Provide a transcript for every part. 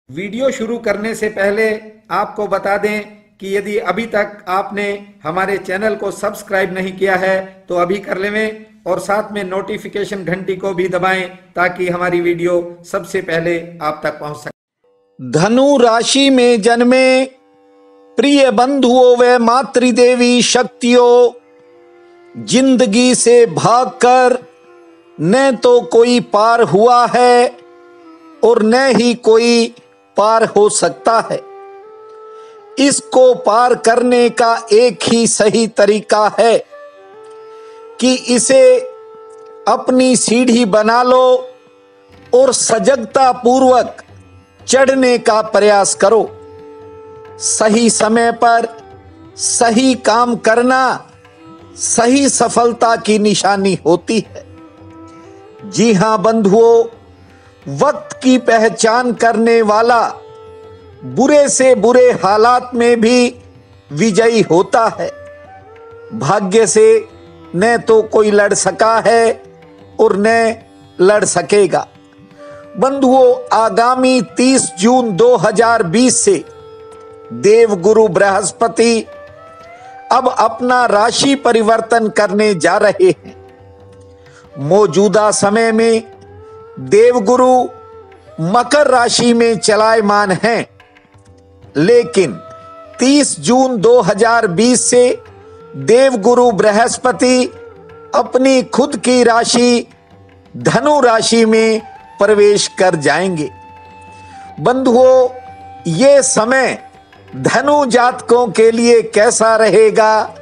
Video शुरू करने से पहले आपको बता दें कि यदि अभी तक आपने हमारे चैनल को सब्सक्राइब नहीं किया है तो अभी कर लें और साथ में नोटिफिकेशन घंटी को भी दबाएं ताकि हमारी वीडियो सबसे पहले आप तक पहुंच सके। धनु राशि में जन्मे प्रिय बंधुओं व मातृदेवी शक्तियों, जिंदगी से भागकर न तो कोई पार हुआ है और न ही कोई पार हो सकता है। इसको पार करने का एक ही सही तरीका है कि इसे अपनी सीढ़ी बना लो और सजगता पूर्वक चढ़ने का प्रयास करो। सही समय पर सही काम करना सही सफलता की निशानी होती है। जी हां बंधुओं, वक्त की पहचान करने वाला बुरे से बुरे हालात में भी विजयी होता है। भाग्य से न तो कोई लड़ सका है और न लड़ सकेगा। बंधुओं, आगामी 30 जून 2020 से देवगुरु बृहस्पति अब अपना राशि परिवर्तन करने जा रहे हैं। मौजूदा समय में देवगुरु मकर राशि में चलायमान हैं, लेकिन 30 जून 2020 से देवगुरु बृहस्पति अपनी खुद की राशि धनु राशि में प्रवेश कर जाएंगे। बंधुओं, ये समय धनु जातकों के लिए कैसा रहेगा,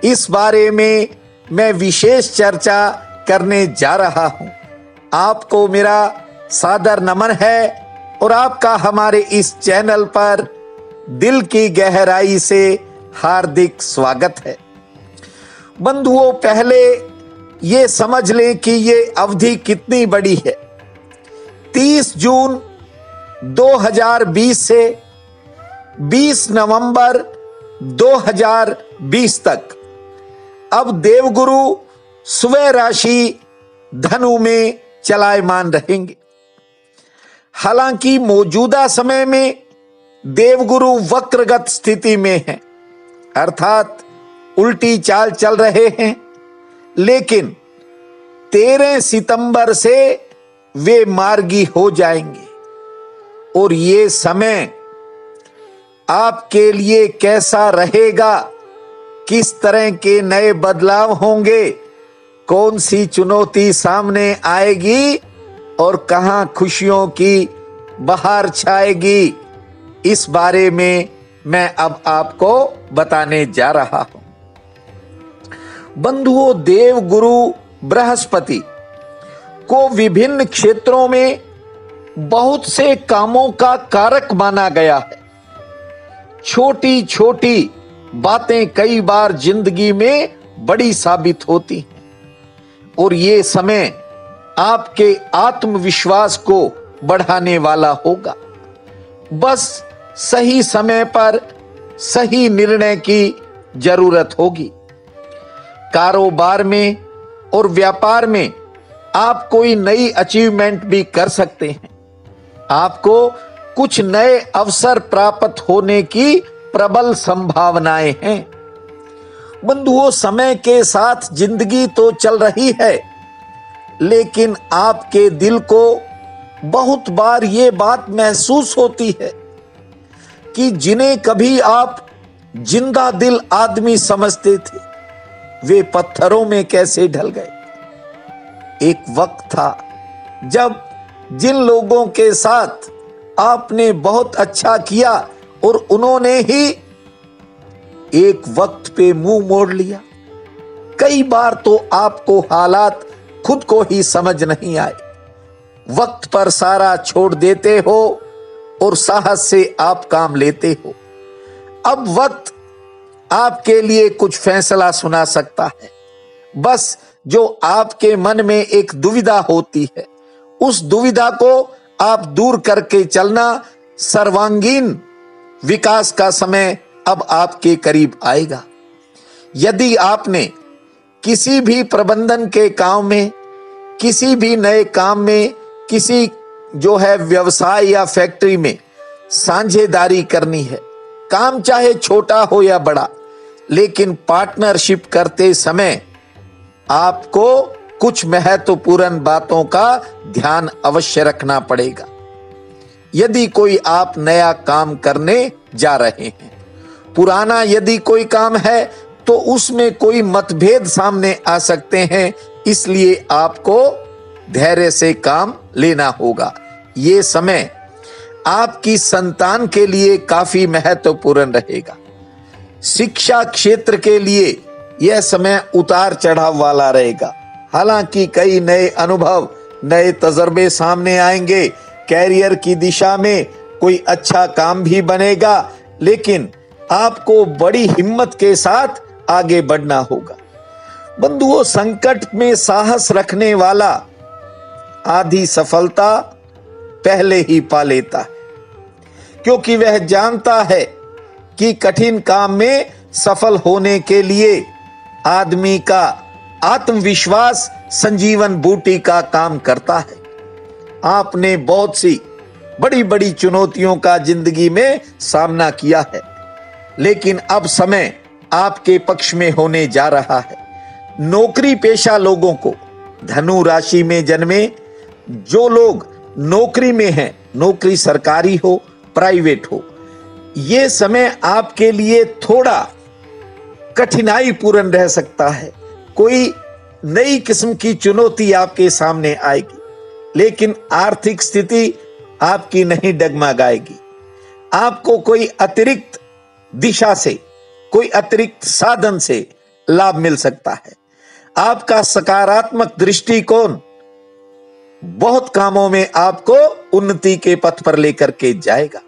इस बारे में मैं विशेष चर्चा करने जा रहा हूं। आपको मेरा सादर नमन है और आपका हमारे इस चैनल पर दिल की गहराई से हार्दिक स्वागत है। बंधुओं, पहले ये समझ लें कि ये अवधि कितनी बड़ी है। 30 जून 2020 से 20 नवंबर 2020 तक अब देवगुरु स्वयं राशि धनु में चलायमान रहेंगे। हालांकि मौजूदा समय में देवगुरु वक्रगत स्थिति में हैं, अर्थात उल्टी चाल चल रहे हैं, लेकिन 13 सितंबर से वे मार्गी हो जाएंगे। और ये समय आपके लिए कैसा रहेगा, किस तरह के नए बदलाव होंगे, कौन सी चुनौती सामने आएगी और कहां खुशियों की बहार छाएगी, इस बारे में मैं अब आपको बताने जा रहा हूं। बंधुओं, देवगुरु बृहस्पति को विभिन्न क्षेत्रों में बहुत से कामों का कारक माना गया है। छोटी छोटी बातें कई बार जिंदगी में बड़ी साबित होती हैं और ये समय आपके आत्मविश्वास को बढ़ाने वाला होगा। बस सही समय पर सही निर्णय की जरूरत होगी। कारोबार में और व्यापार में आप कोई नई अचीवमेंट भी कर सकते हैं। आपको कुछ नए अवसर प्राप्त होने की प्रबल संभावनाएं हैं। बंधुओं, समय के साथ जिंदगी तो चल रही है, लेकिन आपके दिल को बहुत बार ये बात महसूस होती है कि जिन्हें कभी आप जिंदा दिल आदमी समझते थे, वे पत्थरों में कैसे ढल गए। एक वक्त था जब जिन लोगों के साथ आपने बहुत अच्छा किया और उन्होंने ही एक वक्त पे मुंह मोड़ लिया। कई बार तो आपको हालात खुद को ही समझ नहीं आए। वक्त पर सारा छोड़ देते हो और साहस से आप काम लेते हो। अब वक्त आपके लिए कुछ फैसला सुना सकता है। बस जो आपके मन में एक दुविधा होती है, उस दुविधा को आप दूर करके चलना। सर्वांगीण विकास का समय अब आपके करीब आएगा। यदि आपने किसी भी प्रबंधन के काम में, किसी भी नए काम में, किसी जो है व्यवसाय या फैक्ट्री में साझेदारी करनी है। काम चाहे छोटा हो या बड़ा, लेकिन पार्टनरशिप करते समय आपको कुछ महत्वपूर्ण बातों का ध्यान अवश्य रखना पड़ेगा। यदि कोई आप नया काम करने जा रहे हैं, पुराना यदि कोई काम है तो उसमें कोई मतभेद सामने आ सकते हैं, इसलिए आपको धैर्य से काम लेना होगा। ये समय आपकी संतान के लिए काफी महत्वपूर्ण रहेगा। शिक्षा क्षेत्र के लिए यह समय उतार चढ़ाव वाला रहेगा। हालांकि कई नए अनुभव, नए तजर्बे सामने आएंगे। कैरियर की दिशा में कोई अच्छा काम भी बनेगा, लेकिन आपको बड़ी हिम्मत के साथ आगे बढ़ना होगा। बंधुओं, संकट में साहस रखने वाला आधी सफलता पहले ही पा लेता है, क्योंकि वह जानता है कि कठिन काम में सफल होने के लिए आदमी का आत्मविश्वास संजीवन बूटी का काम करता है। आपने बहुत सी बड़ी बड़ी चुनौतियों का जिंदगी में सामना किया है, लेकिन अब समय आपके पक्ष में होने जा रहा है। नौकरी पेशा लोगों को, धनु राशि में जन्मे जो लोग नौकरी में हैं, नौकरी सरकारी हो प्राइवेट हो, ये समय आपके लिए थोड़ा कठिनाई पूर्ण रह सकता है। कोई नई किस्म की चुनौती आपके सामने आएगी, लेकिन आर्थिक स्थिति आपकी नहीं डगमगाएगी। आपको कोई अतिरिक्त दिशा से, कोई अतिरिक्त साधन से लाभ मिल सकता है। आपका सकारात्मक दृष्टिकोण बहुत कामों में आपको उन्नति के पथ पर लेकर के जाएगा।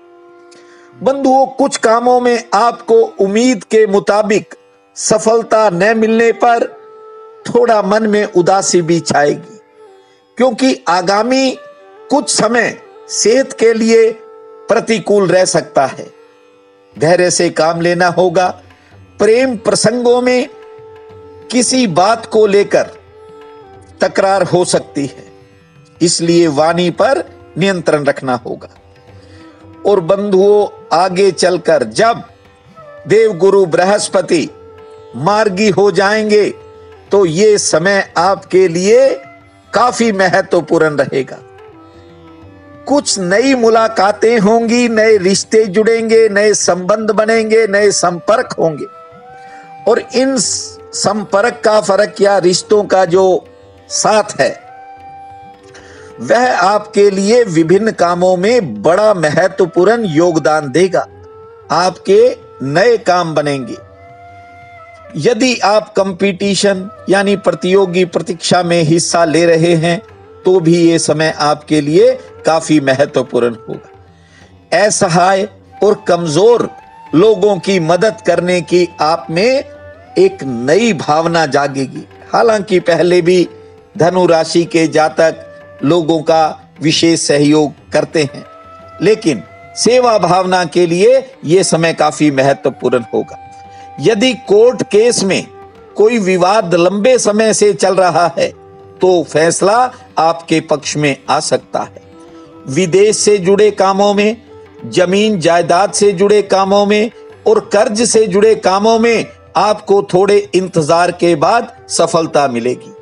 बंधुओं, कुछ कामों में आपको उम्मीद के मुताबिक सफलता न मिलने पर थोड़ा मन में उदासी भी छाएगी, क्योंकि आगामी कुछ समय सेहत के लिए प्रतिकूल रह सकता है। धैर्य से काम लेना होगा। प्रेम प्रसंगों में किसी बात को लेकर तकरार हो सकती है, इसलिए वाणी पर नियंत्रण रखना होगा। और बंधुओं, आगे चलकर जब देवगुरु बृहस्पति मार्गी हो जाएंगे तो ये समय आपके लिए काफी महत्वपूर्ण रहेगा। कुछ नई मुलाकातें होंगी, नए रिश्ते जुड़ेंगे, नए संबंध बनेंगे, नए संपर्क होंगे, और इन संपर्क का फर्क या रिश्तों का जो साथ है वह आपके लिए विभिन्न कामों में बड़ा महत्वपूर्ण योगदान देगा। आपके नए काम बनेंगे। यदि आप कंपटीशन यानी प्रतियोगी परीक्षा में हिस्सा ले रहे हैं तो भी ये समय आपके लिए काफी महत्वपूर्ण होगा। असहाय और कमजोर लोगों की मदद करने की आप में एक नई भावना जागेगी। हालांकि पहले भी धनु राशि के जातक लोगों का विशेष सहयोग करते हैं, लेकिन सेवा भावना के लिए यह समय काफी महत्वपूर्ण होगा। यदि कोर्ट केस में कोई विवाद लंबे समय से चल रहा है तो फैसला आपके पक्ष में आ सकता है। विदेश से जुड़े कामों में, जमीन जायदाद से जुड़े कामों में और कर्ज से जुड़े कामों में आपको थोड़े इंतजार के बाद सफलता मिलेगी।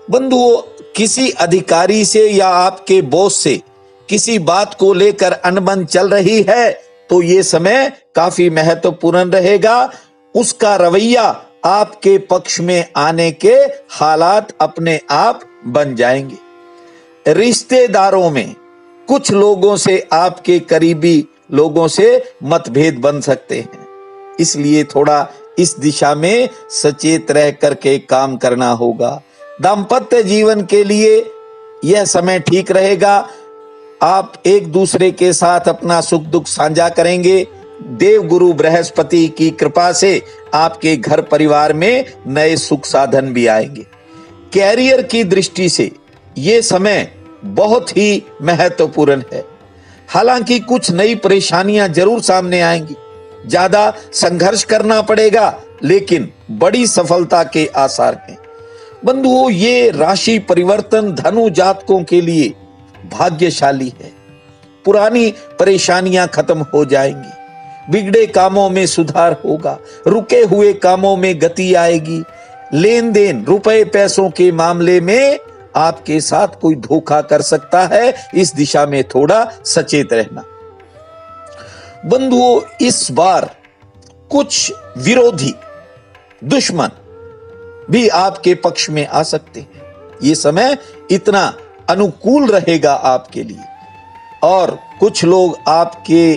बंधुओं, किसी अधिकारी से या आपके बॉस से किसी बात को लेकर अनबन चल रही है तो ये समय काफी महत्वपूर्ण रहेगा। उसका रवैया आपके पक्ष में आने के हालात अपने आप बन जाएंगे। रिश्तेदारों में कुछ लोगों से, आपके करीबी लोगों से मतभेद बन सकते हैं, इसलिए थोड़ा इस दिशा में सचेत रह करके काम करना होगा। दाम्पत्य जीवन के लिए यह समय ठीक रहेगा। आप एक दूसरे के साथ अपना सुख दुख साझा करेंगे। देवगुरु बृहस्पति की कृपा से आपके घर परिवार में नए सुख साधन भी आएंगे। कैरियर की दृष्टि से यह समय बहुत ही महत्वपूर्ण है। हालांकि कुछ नई परेशानियां जरूर सामने आएंगी, ज्यादा संघर्ष करना पड़ेगा, लेकिन बड़ी सफलता के आसार हैं। बंधुओं, ये राशि परिवर्तन धनु जातकों के लिए भाग्यशाली है। पुरानी परेशानियां खत्म हो जाएंगी, बिगड़े कामों में सुधार होगा, रुके हुए कामों में गति आएगी। लेन देन, रुपए पैसों के मामले में आपके साथ कोई धोखा कर सकता है, इस दिशा में थोड़ा सचेत रहना। बंधुओं, इस बार कुछ विरोधी, दुश्मन भी आपके पक्ष में आ सकते हैं। ये समय इतना अनुकूल रहेगा आपके लिए, और कुछ लोग आपके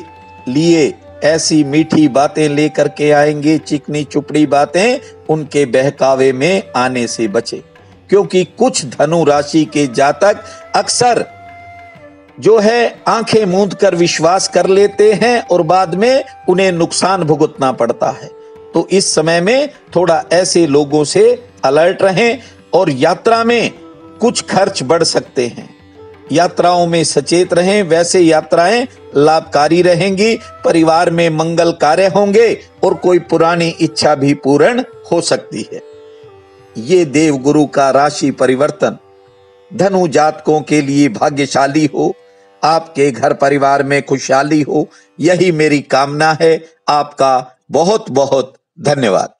लिए ऐसी मीठी बातें लेकर के आएंगे, चिकनी चुपड़ी बातें, उनके बहकावे में आने से बचे, क्योंकि कुछ धनु राशि के जातक अक्सर जो है आंखें मूंद कर विश्वास कर लेते हैं और बाद में उन्हें नुकसान भुगतना पड़ता है। तो इस समय में थोड़ा ऐसे लोगों से अलर्ट रहें, और यात्रा में कुछ खर्च बढ़ सकते हैं, यात्राओं में सचेत रहें। वैसे यात्राएं लाभकारी रहेंगी, परिवार में मंगल कार्य होंगे और कोई पुरानी इच्छा भी पूर्ण हो सकती है। ये देवगुरु का राशि परिवर्तन धनु जातकों के लिए भाग्यशाली हो, आपके घर परिवार में खुशहाली हो, यही मेरी कामना है। आपका बहुत बहुत धन्यवाद।